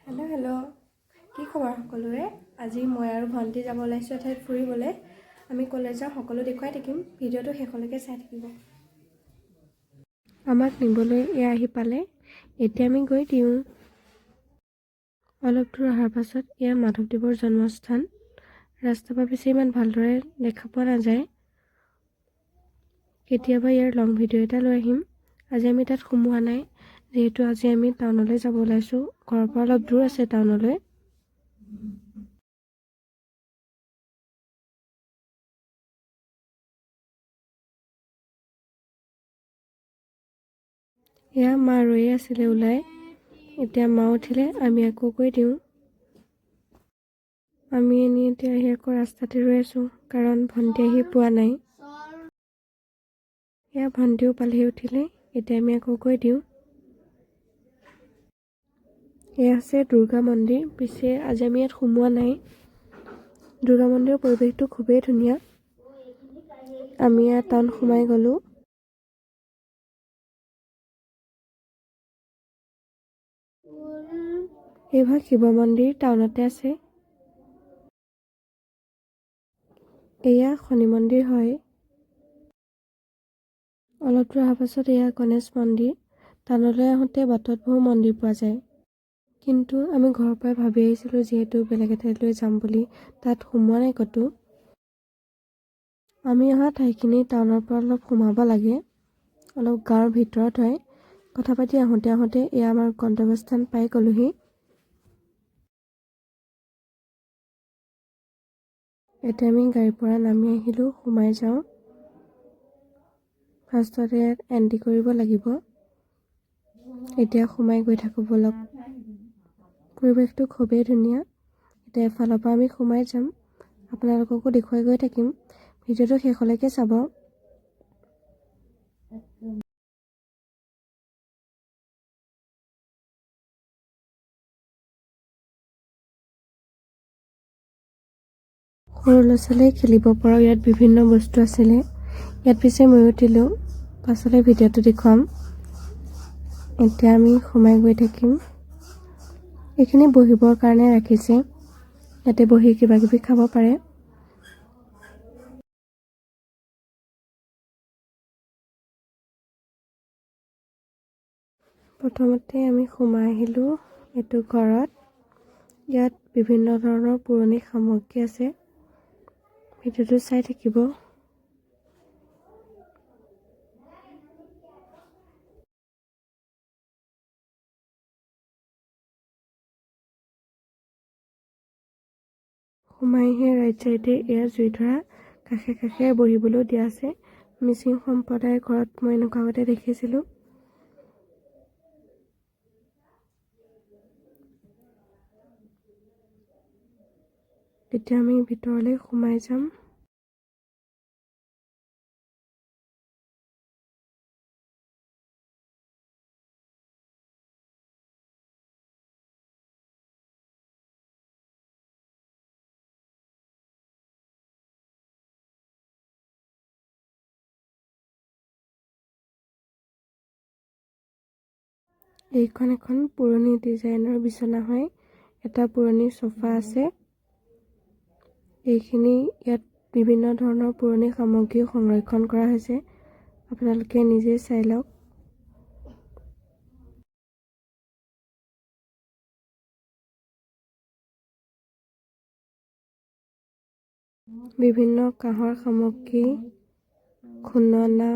Hello' কি খবৰ সকলোৰে? আজি মই আৰু ভণ্টি যাব ওলাইছোঁ এঠাইত ফুৰিবলৈ। আমি ক'লৈ যাওঁ সকলো দেখুৱাই থাকিম, ভিডিঅ'টো শেষলৈকে চাই থাকিব। আমাক নিবলৈ এয়া আহি পালে, এতিয়া আমি গৈ দিওঁ। অলপ দূৰ অহাৰ পাছত এয়া মাধৱদেৱৰ জন্মস্থান। ৰাস্তাৰ পৰা পিছে ইমান ভালদৰে দেখা পোৱা নাযায়। কেতিয়াবা ইয়াৰ লং ভিডিঅ' এটা লৈ আহিম। আজি আমি তাত সোমোৱা নাই, যিহেতু আজি আমি টাউনলৈ যাব ওলাইছোঁ। ঘৰৰ পৰা অলপ দূৰ আছে টাউনলৈ। এয়া মা ৰৈয়ে আছিলে ওলাই। এতিয়া মা উঠিলে আমি আকৌ গৈ দিওঁ। আমি এতিয়া আহি আকৌ ৰাস্তাতে ৰৈ আছোঁ, কাৰণ ভণ্টি আহি পোৱা নাই। এয়া ভণ্টিও পালেহি উঠিলে, এতিয়া আমি আকৌ গৈ দিওঁ। এয়া আছে দুৰ্গা মন্দিৰ, পিছে আজি আমি ইয়াত সোমোৱা নাই। দুৰ্গা মন্দিৰৰ পৰিৱেশটো খুবেই ধুনীয়া। আমি ইয়াত টাউন সোমাই গ'লোঁ। এইভাগ শিৱ মন্দিৰ টাউনতে আছে। এয়া শনি মন্দিৰ হয়। অলপ দূৰ অহাৰ পাছত এয়া গণেশ মন্দিৰ। টাউনলৈ আহোঁতে বাটত বহু মন্দিৰ পোৱা যায়, কিন্তু আমি ঘৰৰ পৰাই ভাবি আহিছিলোঁ যিহেতু বেলেগ এঠাইলৈ যাম বুলি, তাত সোমোৱা নাই ক'তো। আমি অহা ঠাইখিনি টাউনৰ পৰা অলপ সোমাব লাগে, অলপ গাঁৱৰ ভিতৰত হয়। কথা পাতি আহোঁতে আহোঁতে এয়া আমাৰ গন্তব্যস্থান পাই গ'লোহি। এতিয়া আমি গাড়ীৰ পৰা নামি আহিলোঁ, সোমাই যাওঁ। ফাৰ্ষ্টতে ইয়াত এণ্ট্ৰি কৰিব লাগিব। এতিয়া সোমাই গৈ থাকোঁ ব'লক। পৰিৱেশটো খুবেই ধুনীয়া। এতিয়া এফালৰ পৰা আমি সোমাই যাম, আপোনালোককো দেখুৱাই গৈ থাকিম। ভিডিঅ'টো শেষলৈকে চাব। সৰু ল'ৰা ছোৱালীয়ে খেলিব পৰা ইয়াত বিভিন্ন বস্তু আছিলে। ইয়াত পিছে মই উঠিলোঁ, পাছলৈ ভিডিঅ'টো দেখুৱাম। এতিয়া আমি সোমাই গৈ থাকিম। এইখিনি বহিবৰ কাৰণে ৰাখিছে, ইয়াতে বহি কিবা কিবি খাব পাৰে। প্ৰথমতে আমি সোমাই আহিলোঁ এইটো ঘৰত। ইয়াত বিভিন্ন ধৰণৰ পুৰণি সামগ্ৰী আছে, ভিডিঅ'টো চাই থাকিব। সোমাই আহি ৰাইট চাইডে এয়া জুই ধৰা কাষে কাষে বহিবলৈও দিয়া আছে। মিচিং সম্প্ৰদায়ৰ ঘৰত মই এনেকুৱা আগতে দেখিছিলোঁ। এতিয়া আমি ভিতৰলৈ সোমাই যাম। এইখন এখন পুৰণি ডিজাইনৰ বিচনা হয়। এটা পুৰণি চোফা আছে। এইখিনি ইয়াত বিভিন্ন ধৰণৰ পুৰণি সামগ্ৰী সংৰক্ষণ কৰা হৈছে, আপোনালোকে নিজে চাই লওক। বিভিন্ন কাঁহৰ সামগ্ৰী, খুননা,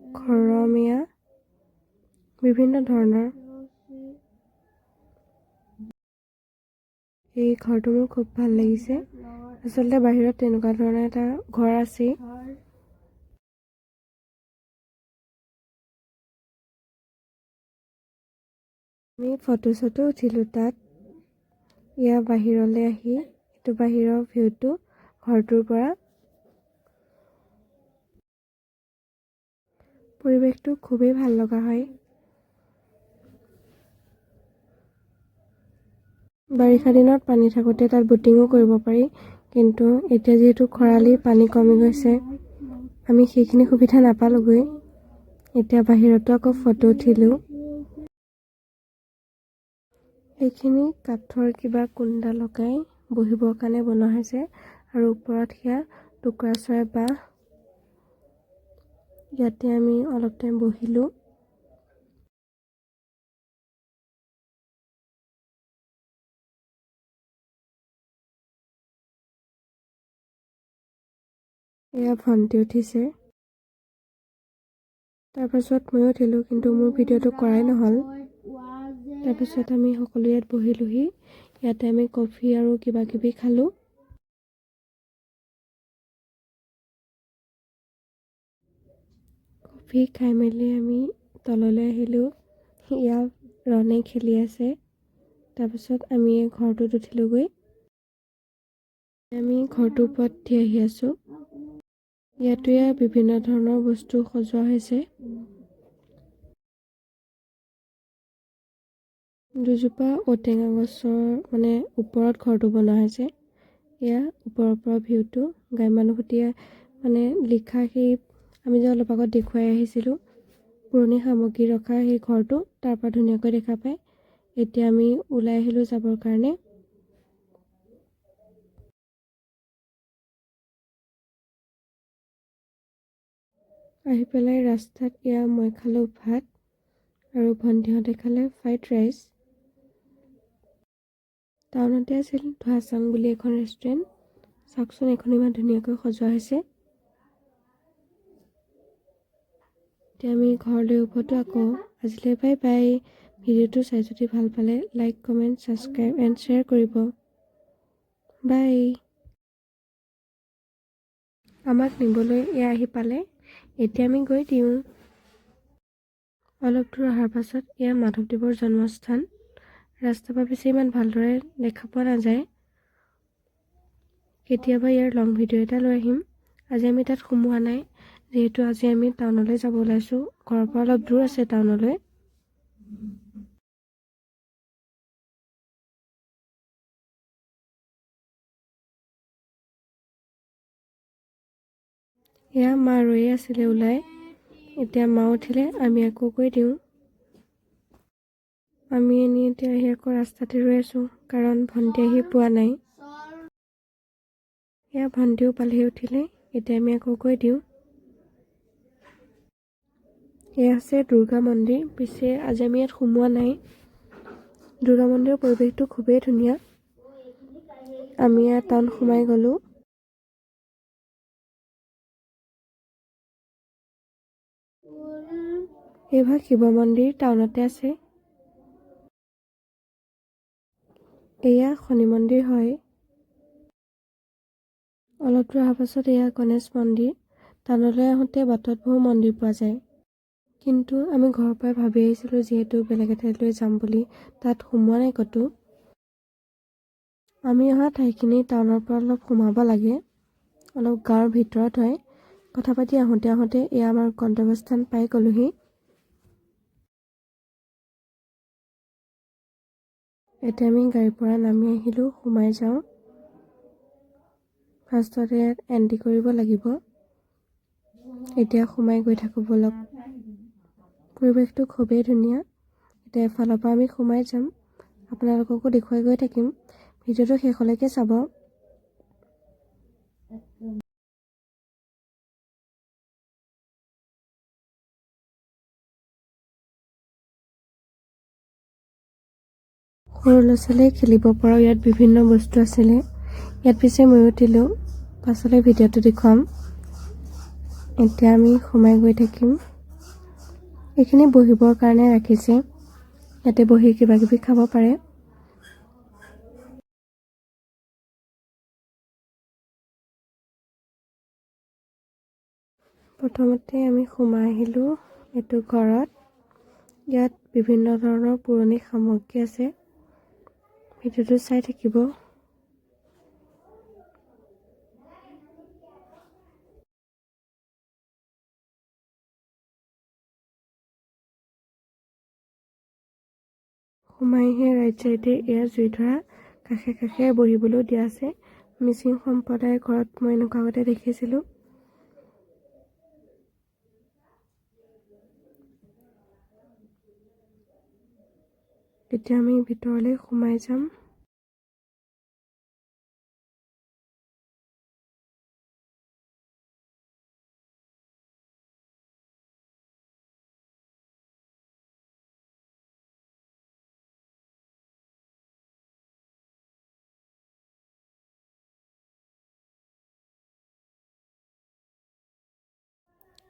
খৰমীয়া, বিভিন্ন ধৰণৰ। এই ঘৰটো মোৰ খুব ভাল লাগিছে। আচলতে বাহিৰত তেনেকুৱা ধৰণৰ এটা ঘৰ আছেই। আমি ফটো চটো উঠিলোঁ তাত। এয়া বাহিৰলৈ আহি, এইটো বাহিৰৰ ভিউটো ঘৰটোৰ পৰা। পৰিৱেশটো খুবেই ভাল লগা হয়। বাৰিষা দিনত পানী থাকোঁতে তাত ব'টিঙো কৰিব পাৰি, কিন্তু এতিয়া যিহেতু খৰালি, পানী কমি গৈছে, আমি সেইখিনি সুবিধা নাপালোঁগৈ। এতিয়া বাহিৰতো আকৌ ফটো উঠিলোঁ। এইখিনি কাঠৰ কিবা কুণ্ডা লগাই বহিবৰ কাৰণে বনোৱা হৈছে আৰু ওপৰত সেয়া টুকুৰা চৰাই বাঁহ। ইয়াতে আমি অলপ টাইম বহিলোঁ। এয়া ভণ্টি উঠিছে। তাৰপাছত ময়ো উঠিলোঁ, কিন্তু মোৰ ভিডিঅ'টো কৰাই নহ'ল। তাৰপিছত আমি সকলো ইয়াত বহিলোহি। ইয়াতে আমি কফি আৰু কিবা কিবি খালোঁ। কফি খাই মেলি আমি তললৈ আহিলোঁ। ইয়াত ৰণে খেলি আছে। তাৰপিছত আমি ঘৰটোত উঠিলোঁগৈ। আমি ঘৰটোৰ ওপৰত উঠি আহি আছোঁ। ইয়াতো বিভিন্ন ধৰণৰ বস্তু সজোৱা হৈছে। দুজোপা ঔটেঙা গছৰ ওপৰত ঘৰটো বনোৱা হৈছে। এয়া ওপৰৰ পৰা ভিউটো গ্ৰাম্যানুভূতিয়ে লিখা সেই আমি যে অলপ আগত দেখুৱাই আহিছিলোঁ পুৰণি সামগ্ৰী ৰখা সেই ঘৰটো তাৰ পৰা ধুনীয়াকৈ দেখা পায়। এতিয়া আমি ওলাই আহিলোঁ যাবৰ কাৰণে। আহি পেলাই ৰাস্তাত এয়া মই খালোঁ ভাত আৰু ভণ্টিহঁতে খালে ফ্ৰাইড ৰাইচ। টাউনতে আছিল ধোৱাচাং বুলি এখন ৰেষ্টুৰেণ্ট। চাওকচোন এখন ইমান ধুনীয়াকৈ সজোৱা হৈছে। এতিয়া আমি ঘৰলৈ উভতো আকৌ। আজিলৈ বাই বাই। ভিডিঅ'টো চাই যদি ভাল পালে like, comment, subscribe and share কৰিব। বাই। আমাক নিবলৈ এয়া আহি পালে। এতিয়া আমি গৈ দিওঁ। অলপ দূৰ অহাৰ পাছত এয়া মাধৱদেৱৰ জন্মস্থান। ৰাস্তাৰ পৰা পিছে ইমান ভালদৰে দেখা পোৱা নাযায়। কেতিয়াবা ইয়াৰ লং ভিডিঅ' এটা লৈ আহিম। আজি আমি তাত সোমোৱা নাই, যিহেতু আজি আমি টাউনলৈ যাব ওলাইছোঁ। ঘৰৰ পৰা অলপ দূৰ আছে টাউনলৈ। এয়া মা ৰৈয়ে আছিলে ওলাই। এতিয়া মা উঠিলে আমি আকৌ গৈ দিওঁ। আমি এনেই এতিয়া আহি আকৌ ৰাস্তাতে ৰৈ আছোঁ, কাৰণ ভণ্টি আহি পোৱা নাই। এয়া ভণ্টিও পালেহি উঠিলে। এতিয়া আমি আকৌ গৈ দিওঁ। এয়া আছে দুৰ্গা মন্দিৰ। পিছে আজি আমি ইয়াত সোমোৱা নাই। দুৰ্গা মন্দিৰৰ পৰিৱেশটো খুবেই ধুনীয়া। আমি ইয়াত টাউন সোমাই গ'লোঁ। এইভাগ শিৱ মন্দিৰ টাউনতে আছে। এয়া শনি মন্দিৰ হয়। অলপ দূৰ অহাৰ পাছত এয়া গণেশ মন্দিৰ। টাউনলৈ আহোঁতে বাটত বহু মন্দিৰ পোৱা যায়, কিন্তু আমি ঘৰৰ পৰাই ভাবি আহিছিলোঁ যিহেতু বেলেগ এঠাইলৈ যাম বুলি, তাত সোমোৱা নাই ক'তো। আমি অহা ঠাইখিনি টাউনৰ পৰা অলপ সোমাব লাগে, অলপ গাঁৱৰ ভিতৰত হয়। কথা পাতি আহোঁতে আহোঁতে এয়া আমাৰ গন্তব্যস্থান পাই গ'লোহি। এতিয়া আমি গাড়ীৰ পৰা নামি আহিলোঁ, সোমাই যাওঁ। ফাৰ্ষ্টতে ইয়াত এণ্ট্ৰি কৰিব লাগিব। এতিয়া সোমাই গৈ থাকোঁ ব'লক। পৰিৱেশটো খুবেই ধুনীয়া। এতিয়া এফালৰ পৰা আমি সোমাই যাম, আপোনালোককো দেখুৱাই গৈ থাকিম। ভিডিঅ'টো শেষলৈকে চাব। সৰু ল'ৰা ছোৱালীয়ে খেলিব পৰাও ইয়াত বিভিন্ন বস্তু আছিলে। ইয়াত পিছে ময়ো উঠিলোঁ, পাছলৈ ভিডিঅ'টো দেখুৱাম। এতিয়া আমি সোমাই গৈ থাকিম। এইখিনি বহিবৰ কাৰণে ৰাখিছে, ইয়াতে বহি কিবা কিবি খাব পাৰে। প্ৰথমতে আমি সোমাই আহিলোঁ এইটো ঘৰত। ইয়াত বিভিন্ন ধৰণৰ পুৰণি সামগ্ৰী আছে। ভিডিঅ'টো চাই থাকিব। সোমাইহে ৰাইট চাইডে এয়া জুই ধৰা কাষে কাষে বহিবলৈও দিয়া আছে। মিচিং সম্প্ৰদায়ৰ ঘৰত মই এনেকুৱা আগতে দেখিছিলোঁ। এতিয়া আমি ভিতৰলৈ সোমাই যাম।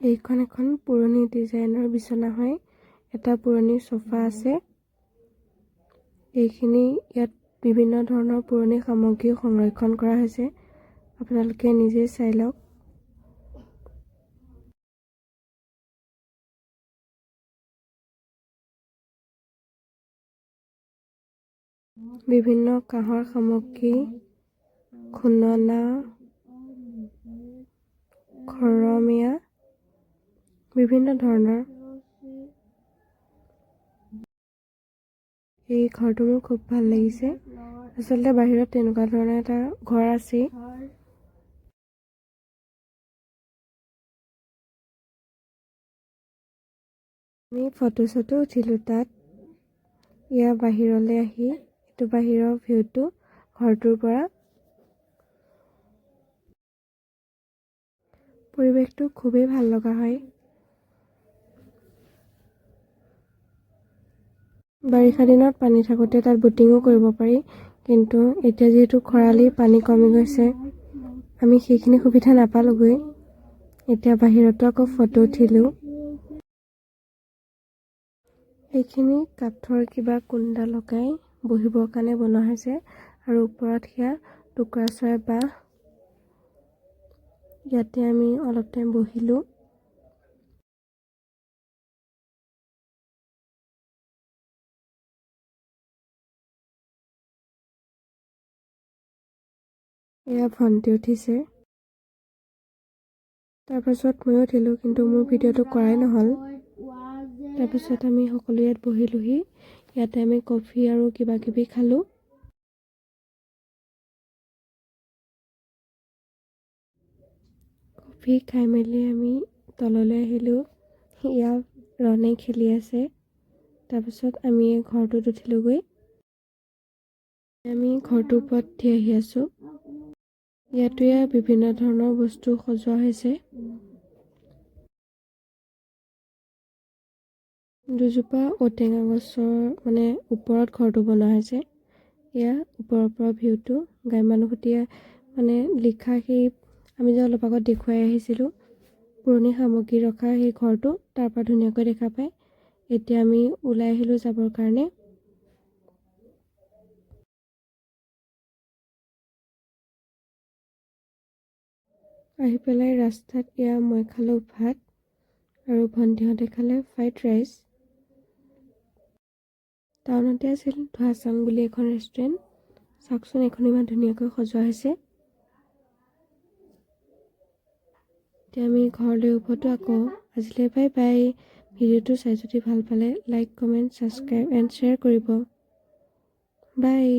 এইখন এখন পুৰণি ডিজাইনৰ বিচনা হয়। এটা পুৰণি সোফা আছে। ইয়াত বিভিন্ন ধৰণৰ পুৰণি সামগ্ৰী সংৰক্ষণ কৰা হৈছে। আপোনালোকে নিজে চাই লওক। বিভিন্ন কাঁহৰ সামগ্ৰী, খুননা, খৰমীয়া, বিভিন্ন ধৰণৰ। এই ঘৰটো মোৰ খুব ভাল লাগিছে। আচলতে বাহিৰত তেনেকুৱা ধৰণৰ এটা ঘৰ আছে। আমি ফটো উঠিলোঁ তাত। ইয়াৰ বাহিৰলৈ আহি এইটো বাহিৰৰ ভিউটো ঘৰটোৰ পৰা। পৰিৱেশটো খুবেই ভাল লগা হয়। বাৰিষা দিনত পানী থাকোঁতে তাত বোটিঙো কৰিব পাৰি, কিন্তু এতিয়া যিহেতু খৰালি, পানী কমি গৈছে, আমি সেইখিনি সুবিধা নাপালোগৈ। এতিয়া বাহিৰতো আকৌ ফটো উঠিলোঁ। এইখিনি কাঠৰ কিবা কুণ্ডা লগাই বহিবৰ কাৰণে বনোৱা হৈছে, আৰু ওপৰত সেয়া টুকুৰা বাঁহ। ইয়াতে আমি অলপ টাইম বহিলোঁ। এয়া ভণ্টি উঠিছে। তাৰপাছত ময়ো উঠিলোঁ, কিন্তু মোৰ ভিডিঅ'টো কৰাই নহ'ল। তাৰপিছত আমি সকলো ইয়াত বহিলোহি। ইয়াতে আমি কফি আৰু কিবা কিবি খালোঁ। কফি খাই মেলি আমি তললৈ আহিলোঁ। ইয়াত ৰণে খেলি আছে। তাৰপিছত আমি ঘৰটোত উঠিলোঁগৈ। আমি ঘৰটোৰ ওপৰত উঠি আহি আছোঁ। ইয়াতো বিভিন্ন ধৰণৰ বস্তু সজোৱা হৈছে। দুজোপা ঔটেঙা গছৰ ওপৰত ঘৰটো বনোৱা হৈছে। এয়া ওপৰৰ পৰা ভিউটো। গ্ৰাম্যানুভূতিয়ে লিখা সেই আমি যে অলপ আগত দেখুৱাই আহিছিলোঁ, পুৰণি সামগ্ৰী ৰখা সেই ঘৰটো তাৰ পৰা ধুনীয়াকৈ দেখা পায়। এতিয়া আমি ওলাই আহিলোঁ যাবৰ কাৰণে। আহি পেলাই ৰাস্তাত মই খালোঁ ভাত, আৰু ভণ্টিহঁতে খালে ফ্ৰাইড ৰাইচ। টাউনতে আছিল ধোৱাচাং বুলি এখন ৰেষ্টুৰেণ্ট। চাওকচোন, এখন ইমান ধুনীয়াকৈ সজোৱা হৈছে। এতিয়া আমি ঘৰলৈ উভতো আকৌ। আজিলৈ বাই বাই। ভিডিঅ'টো চাই যদি ভাল পালে like, comment, subscribe and share কৰিব। বাই।